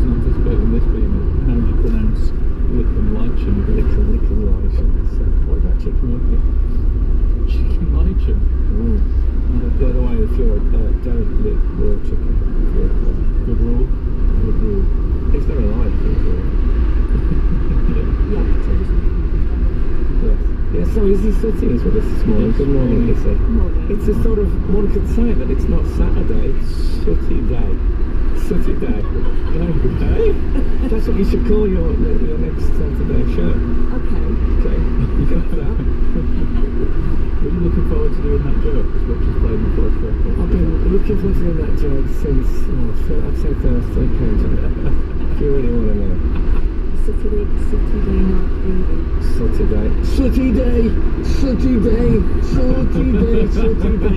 wasn't anticipating this being it. How do you pronounce Lickham Lycham? Lickham Lycham. What about chicken licking? Chicken Lycham? By the way, if you're don't lick raw chicken. Good rule. Good rule. Is there a line for it? Yeah, so is he sitting with us this morning? Good morning, Lisa. It's a sort of, one could say that it's not Saturday, it's sooty day. Sooty day. Hey? That's what you should call your next Saturday show. Okay. Okay. You got that? Were you looking forward to doing that joke? Which was played before the record? I've been looking forward to doing that joke since, I'd say Thursday came to me. If you really want to know. Saturday night baby. Sooty day.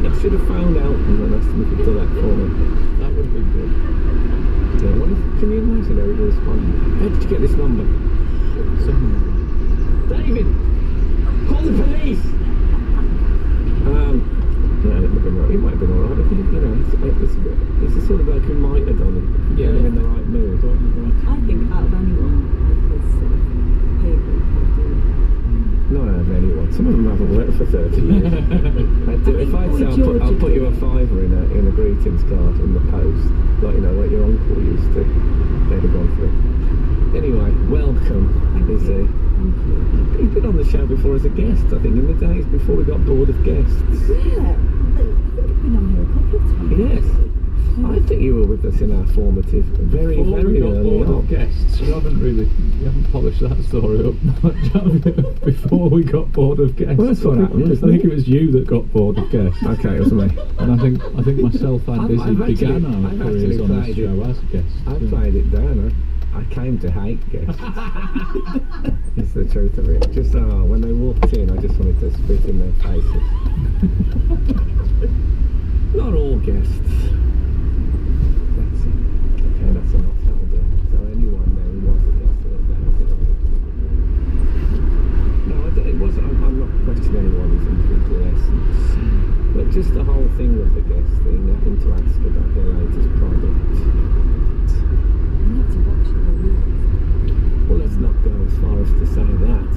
I should have found out and then asked him if he'd do that for me. That would have been good. Yeah, can you imagine how he would respond? How did you get this number? David! Call the police! Yeah, it might have been alright. I think, it's the sort of bloke who might have done it. Get him in the right mood. I think out of anyone of his sort of peer group, I'd do it. Not out of anyone. Some of them haven't worked for 30 years. I'd do it. If I'd say I'll put you a fiver in a greetings card in the post, like your uncle used to, they'd have gone for it. Anyway, welcome, Izzy. You've been on the show before as a guest, I think, in the days before we got bored of guests. Yeah, I think I've been on here a couple of times. Yes. I think you were with us in our formative, very early on. Guests, you haven't polished that story up much, have you? Before we got bored of guests. Well, that's what happened. I think it was you that got bored of guests. Okay, it was me. And I think myself and Izzy began our careers on this show as guests. I played it down. I came to hate guests. It's the truth of it. Just when they walked in, I just wanted to spit in their faces. Not all guests. That's enough, that'll do. So anyone there who was a guest, no, it wasn't. I'm not questioning anyone's individual essence, but just the whole thing with the guest thing, having to ask about their latest product. You have to watch it all week. Well, let's not go as far as to say that.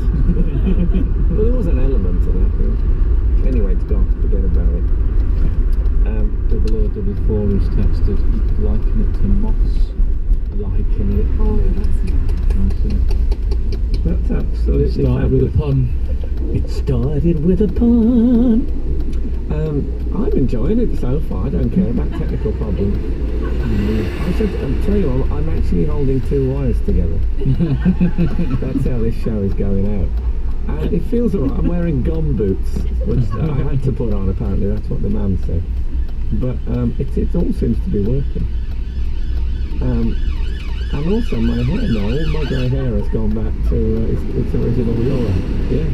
But there was an element to that. Anyway, it's gone. Forget about it. 0044 has texted, liking it to moss. Liking it. Oh, that's nice. That's absolutely. It started with a pun. It started with a pun. I'm enjoying it so far. I don't care about technical problems. I'll tell you, I'm actually holding two wires together. That's how this show is going out. And it feels alright. I'm wearing gum boots, which I had to put on, apparently. That's what the man said. But it all seems to be working. And also my hair now, all my grey hair has gone back to its original colour. Yeah,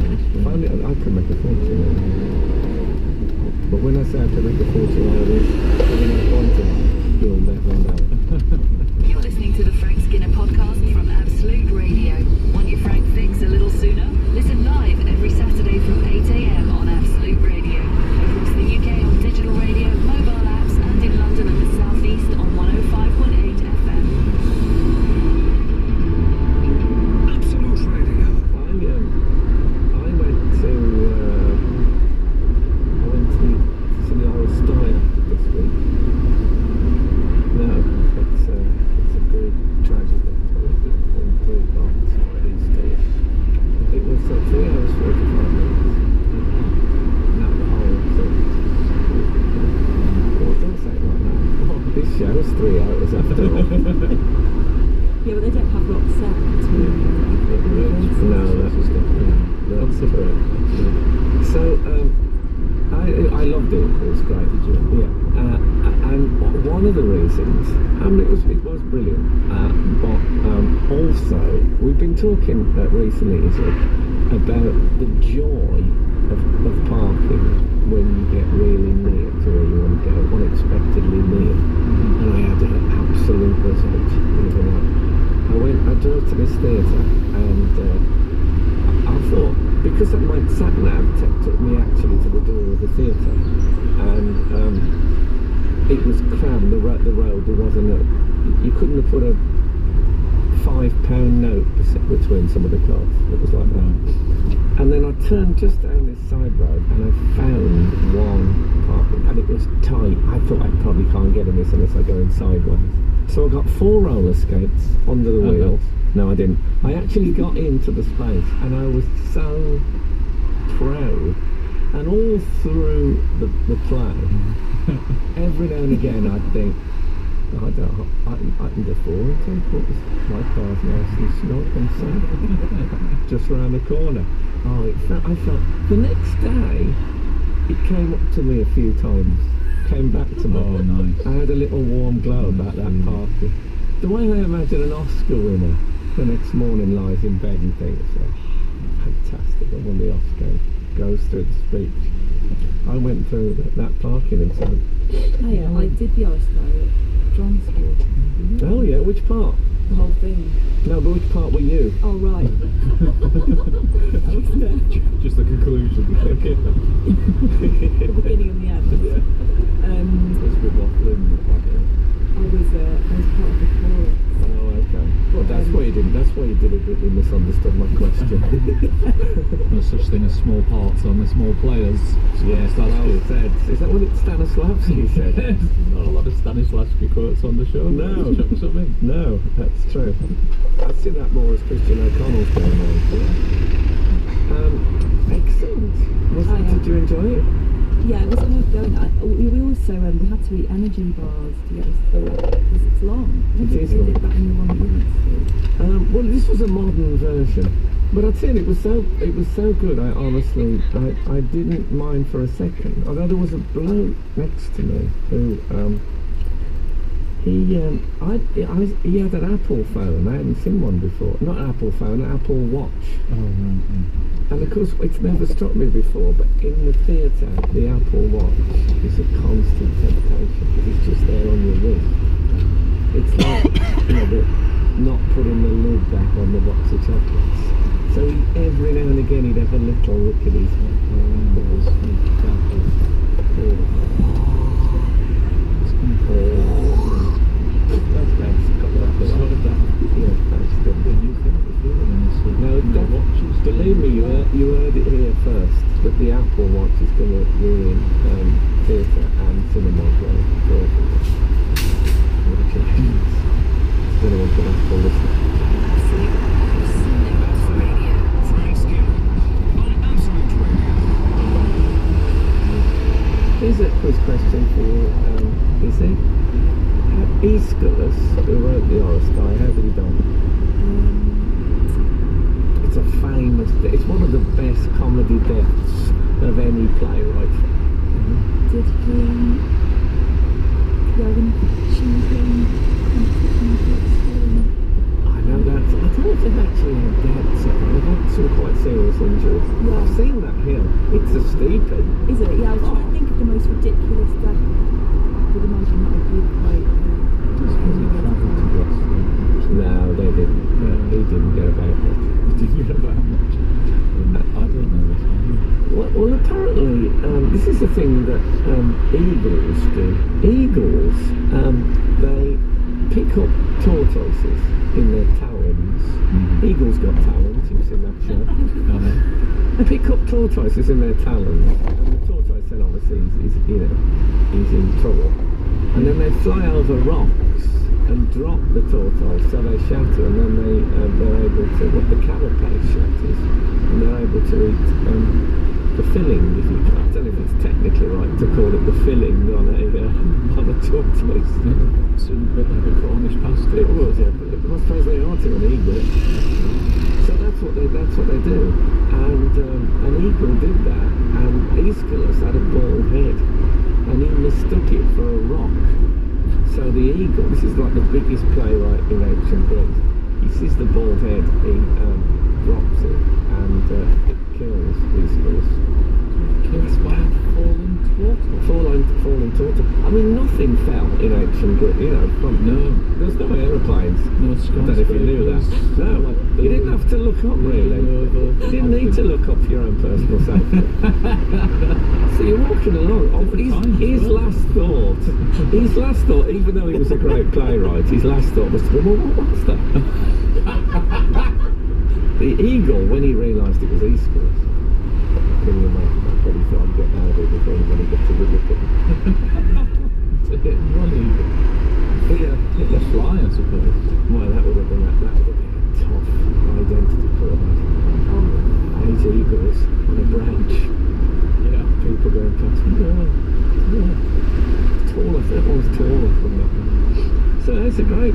I could make a fortune. But when I say I could make a fortune out of this, when I point it, you'll never know. You're listening to the Frank Skinner podcast from Absolute Radio. Want your Frank fix a little sooner? Listen live every Saturday from 8 AM on Absolute Radio. Across the UK on digital radio, mobile apps, and in London and the South East on 105.8 FM. Absolute Radio. I went to see the Oral Style this week. No, it's a good tragedy. In 3 parts, East-ish. It was 3 hours 45 minutes. No, the whole thing. Well, don't say it like that. This show is 3 hours after all. Yeah, but they don't have rock set to No, that's correct. So, I loved it. It was great. Yeah. And one of the reasons, I mean, it was brilliant. But also, we've been talking recently, about the joy of parking when you get really near to where you want to go, unexpectedly near. And I had an absolute result. I drove to this theatre, and I thought, because my sat-nav took me actually to the door of the theatre, and it was crammed, the road, there wasn't you couldn't have put a £5 note between some of the cars. It was like that. And then I turned just down this side road and I found one parking, and it was tight. I thought I probably can't get in this unless I go in sideways. So I got 4 roller skates under the wheels. No, I didn't. I actually got into the space and I was so proud. And all through the play, every now and again I'd think, I can go forward to my car's nice and snug and safe just round the corner. Oh, I felt the next day it came up to me a few times, came back to me. Oh, nice. I had a little warm glow about that parking. The way I imagine an Oscar winner the next morning lies in bed and thinks, oh, fantastic, I won the Oscar. Goes through the speech. I went through that parking and said, Oh yeah, I did the ice guy at John's School. oh yeah, which part? The whole thing. No, but which part were you? Oh right. I was there. Just the conclusion. The beginning and the end. It's a bit waffling. I was part of the chorus. Oh, okay. Well, that's why you deliberately misunderstood my question. No such thing as small parts on the small players. Yes, well said. Is that what Stanislavski said? Not a lot of Stanislavski quotes on the show. No. Chuck some in. No, that's true. I see that more as Christian O'Connell's going on. Excellent. Did you enjoy it? Yeah, it was when I was going. We also we had to eat energy bars to get us through it because it's long. It is They long. did that in the one that you went to. Well, this was a modern version, but I'd say it was so good. I honestly, I didn't mind for a second. Although there was a bloke next to me who, he had an Apple phone. I hadn't seen one before. Not an Apple phone, an Apple Watch. Oh, right. And of course, it's never struck me before, but in the theatre, the Apple Watch is a constant temptation because it's just there on your wrist. It's like, not putting the lid back on the box of chocolates. So every now and again he'd have a little look at his believe me, you heard it here first, that the Apple Watch is going to ruin theatre and cinema going forward. What a chance. It's going to want an Apple listener. Frank Skinner on Absolute Radio. Here's a quiz question for you, is it? Aeschylus, who wrote the Orostai, how did he die? It's a famous, it's one of the best comedy deaths of any playwright. Did he go and choose him? I know that, I don't know if they've actually had deaths, they've had some quite serious injuries. Yeah. I've seen that hill, it's a steepy. Is it? Yeah, I was trying to think of the most ridiculous death. I could imagine that would be quite. No, they didn't. He didn't get about much. Did you get about much? I don't know this one. Well, apparently, this is the thing that eagles do. Eagles, they pick up tortoises in their talons. Eagles got talons, you've seen that show. They pick up tortoises in their talons, and the tortoise then obviously is in trouble. And then they fly over rocks and drop the tortoise, so they shatter, and then they're able to, the carapace shatters, and they're able to eat the filling, if you can. I don't know if it's technically right to call it the filling on a tortoise. It's a bit like a Cornish pasty. It was, yeah, but I suppose they are to an eagle. So that's what they do, and an eagle did that, and Aeschylus had a bald head, and he mistook it for a rock. So the eagle, this is like the biggest playwright in ancient Greece, he sees the bald head, he drops it, and it kills Aeschylus. Kills by a falling tortoise. Falling tortoise. I mean, nothing fell in ancient Greece, there's no aeroplanes. No I don't know if you knew that. No, you didn't have to look up really. You didn't need to look up for your own personal safety. So you're walking along. His last thought, even though he was a great playwright, his last thought was to be, well, what was that? The eagle, when he realised it was Easter, can you imagine that? But he thought I'd get out of it before when he got to Wimbledon. It's a hit and run eagle. Yeah. Hit the fly, I suppose. Well, that would have been a tough identity for us. 8 eagles on a branch. Yeah. People going past me. Yeah. Taller, that one's taller from that one. So it's a great,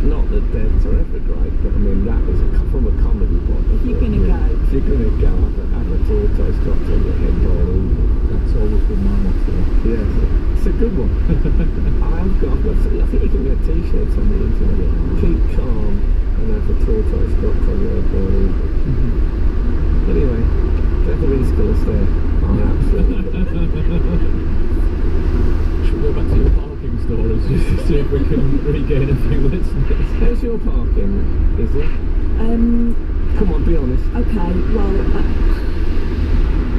not that deaths are ever great, but I mean that was from a comedy point. If you're gonna go. If you're gonna go, have a tortoise dropped on your head by an eagle. That's always been my motto. Yes, it's a good one. I think you can get t-shirts on the internet. Keep calm and have a tortoise dropped on your head by an eagle. Anyway, death of Eagle is there. Absolutely. Should we go back to your parking stories just to see if we can regain a few listeners? How's your parking, is it? Come on, be honest. Okay, well,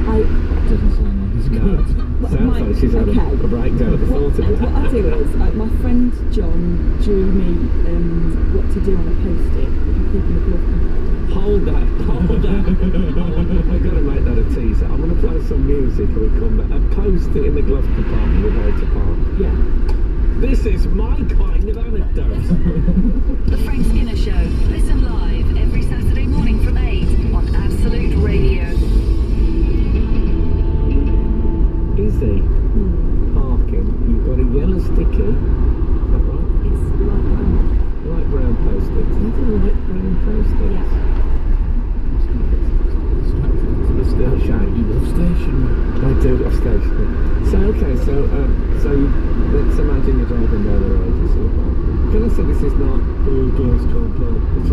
I Doesn't sound like it's No. good. Sounds like she's had okay. a breakdown at the thought of it. What I do is, my friend John drew me what to do on a post-it if you keep in the glove compartment. Hold that. We're going to make that a teaser. I'm going to play some music and we come back. A post-it in the glove compartment with how to park. Yeah. This is my kind of anecdote. The Frank Skinner Show. Listen live every Saturday morning from 8 on Absolute Radio. Easy. Parking. You've got a yellow sticky. Is that right? It's like Light brown post-its. Is it light brown post-its? Yeah. The station. I do, off station. So, okay, so let's imagine you're driving down the road, you see a park. Can I say this is not, oh, girls can't park? It's